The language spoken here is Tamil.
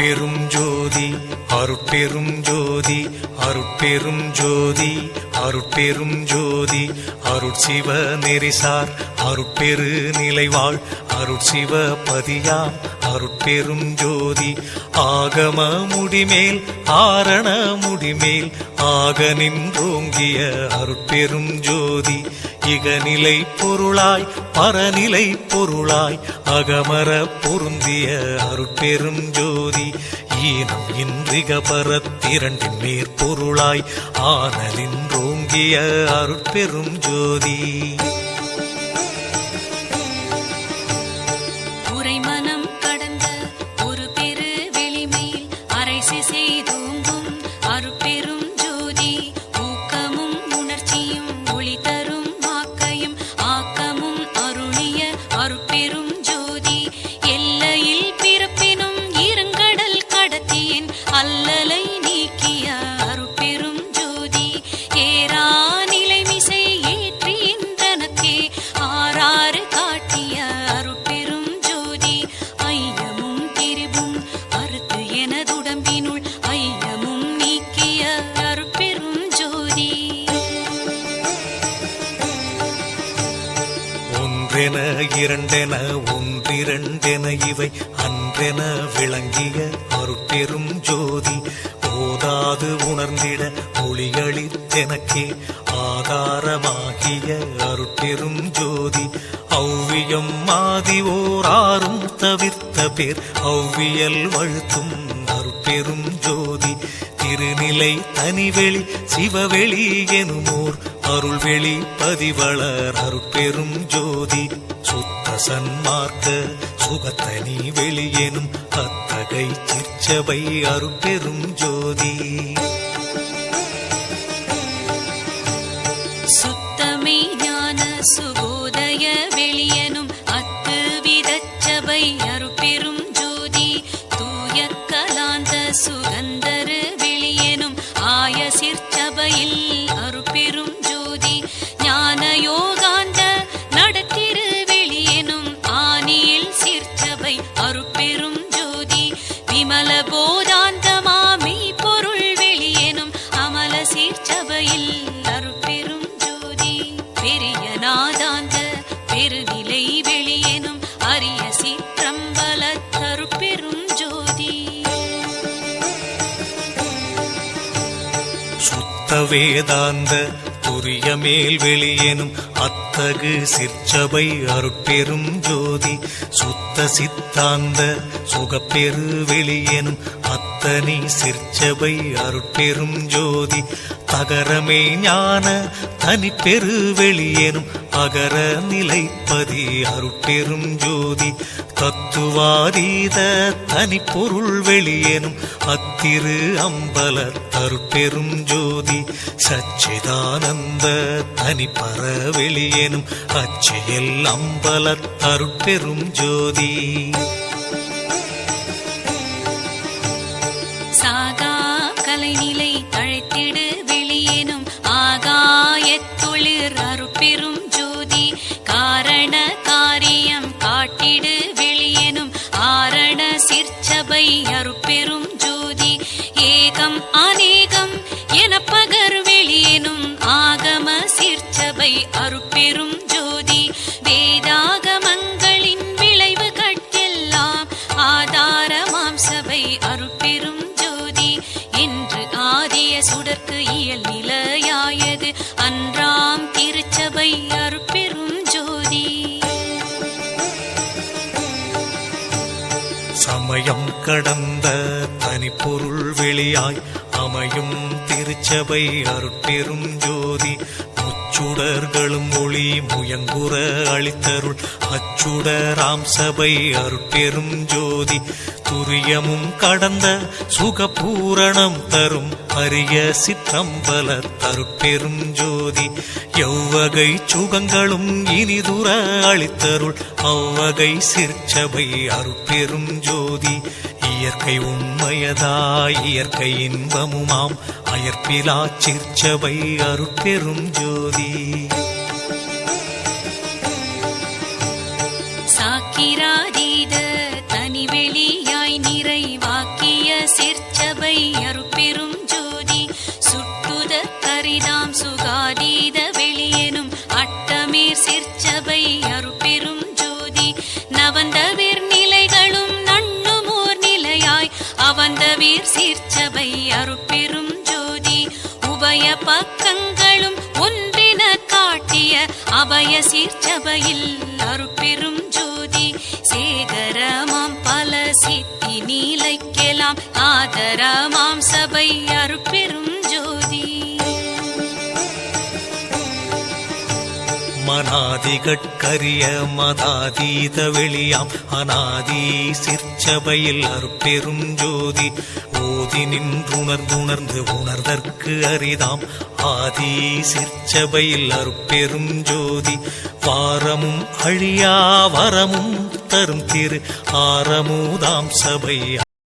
அருட்பெரும் ஜோதி அருட்பெரும் ஜோதி அருட்பெரும் ஜோதி அருட்பெரும் ஜோதி அருட்சிவ நெறிசார் அருட்பெரு நிலைவாழ் அருட்சிவ பதியாம் அருட்பெரும் ஜோதி ஆகம முடிமேல் ஆரண முடிமேல் ஆக நின்றோங்கிய அருட்பெரும் ஜோதி இகநிலை பொருளாய் பரநிலை பொருளாய் அகமர பொருந்திய அருட்பெரும் ஜோதி ஈனம் இன்றிக பரத்திரண்டின் மேற்பொருளாய் ஆனலின்றோங்கிய அருட்பெரும் ஜோதி உரைமனம் கடந்த ஒரு பெரு வெளிமேல் அரைசி செய்தோங்கும் அருட்பெரும் ஜோதி ஊக்கமும் உணர்ச்சியும் ஒளி தரும் ஆக்கையும் ஆக்கமும் அருளிய அருட்பெரும் ஜோதி எல்லையில் பிறப்பினும் இருங்கடல் கடத்தியின் அல்லலை நீக்கிய அருட்பெரும் ஜோதி ஏரா நிலைமிசை ஏற்றின்றனக்கே ஆறாறு காட்டிய அருட்பெரும் ஜோதி ஐயமும் திரிவும் அறுத்து எனதுடம்பினுள் ஐயமும் நீக்கிய அருட்பெரும் ஜோதி ஒன்றென இரண்டென ஒன்றிரண்டென இவை அன்றென விளங்கிய அருட்பெரும் ஜோதி ஓதாது உணர்ந்திட ஒளியளித்தெனக்கே ஆதாரமாகிய அருட்பெரும் ஜோதி ஔவியம் மாதி ஓராறும் தவிர்த்த பேர் ஔவியல் வழுத்தும் அருட்பெரும் ஜோதி திருநிலை தனிவெளி சிவவெளி எனுமோர் அருள்வெளி பதிவளர் அருட்பெரும் ஜோதி சுத்த சன்மார்க்க சுகத்தனி வெளியெனும் அத்தகை சிற்சபை அருட்பெரும் ஜோதி சுத்தமே ஞான சுபோதய வெளியனும் அத்து விதச்சபை அருட்பெரும் ஜோதி தூய கலாந்த சுகந்தரு வெளியனும் ஆய சிற்சபையில் அருட்பெரும் ஜோதி ஞான யோகாந்த நடத்திரு வெளியனும் ஆனியில் சிற்சபை அருட்பெரும் ஜோதி விமல போதாந்தமாமை பொருள் வெளியனும் அமல சிற்சபையில் அருட்பெரும் ஜோதி பெரிய நாதாந்த பெருநிலை வெளியனும் அரிய சிற்றம்பல அருட்பெரும் ஜோதி சுத்த வேதாந்த துரிய மேல் வெளியெனும் அத்தகு சிற்சபை அருட்பெரும் ஜோதி சுத்த சித்தாந்த சுகப்பெரு வெளியெனும் அத்தனி சிற்சபை அருட்பெரும் ஜோதி தகரமே ஞான தனிப்பெரு வெளியெனும் அகர நிலைப்பதி அருட்பெரும் ஜோதி தத்துவாதீத தனிப்பொருள் வெளியெனும் அத்திரு அம்பல அருட்பெரும் ஜோதி சச்சிதானந்த தனிப்பர வெளியெனும் அச்சியல் அம்பல அருட்பெரும் ஜோதி சாகா கலைநிலை தழைத்திடு வெளியேனும் ஆகாயத்தொழிற் அருட்பெரும் ஜோதி காரண காரியம் காட்டிடு வெளியேனும் ஆரண சிற்சபை அருட்பெரும் ஜோதி ஏகம் அநேகம் என பகர் வெளியேனும் ஆகம சிற்சபை அருட்பெரும் ஜோதி வேதாகமங்களின் விளைவு கட்டெல்லாம் ஆதாரமாம் சபை அருட்பெரும் ஜோதி என்று ஆதிய சுடர்க்கு இயல் நிலையாயது அன்றாம் திருச்சபை அருட்பெரும் ஜோதி சமயம் கடந்த தனிப்பொருள் வெளியாய் அமையும் திருச்சபை அருட்பெரும் ஜோதி முச்சுடர்களும் ஒளி முயங்குற அளித்தருள் அச்சுடராம் சபை அருட்பெரும் ஜோதி துரியமும் கடந்த சுகபூரணம் தரும் அரிய சிற்றம்பல அருட்பெரும் ஜோதி எவ்வகை சுகங்களும் இனிதுர அளித்தருள் அவ்வகை சிற்சபை அருட்பெரும் ஜோதி இயற்கை உண்மையதாய் இயற்கை இன்பமுமாம் அயற்பிலா சிற்சபை அருட்பெரும் ஜோதி சாக்கிராதீத தனிவெளியாய் நிறைவாக்கிய பக்கங்களும் ஒன்றின காட்டிய அபய சீர்ச்சபையில் அருட்பெரும் ஜோதி சேகரமாம் பல சித்தி நீலைக்கெல்லாம் ஆதரமாம் சபை அருட்பெரும் ஜோதி மனாதிகட்கரிய மதாதீத வெளியாம் அநாதி சிற்சபையில் அருட்பெரும் ஜோதி ஓதி நின்றுணர்ந்துணர்ந்து உணர்தற்கு அரிதாம் ஆதி சிற்சபையில் அருட்பெரும் ஜோதி வாரமும் அழியா வரமும் தரும் திரு ஆரமுதாம் சபை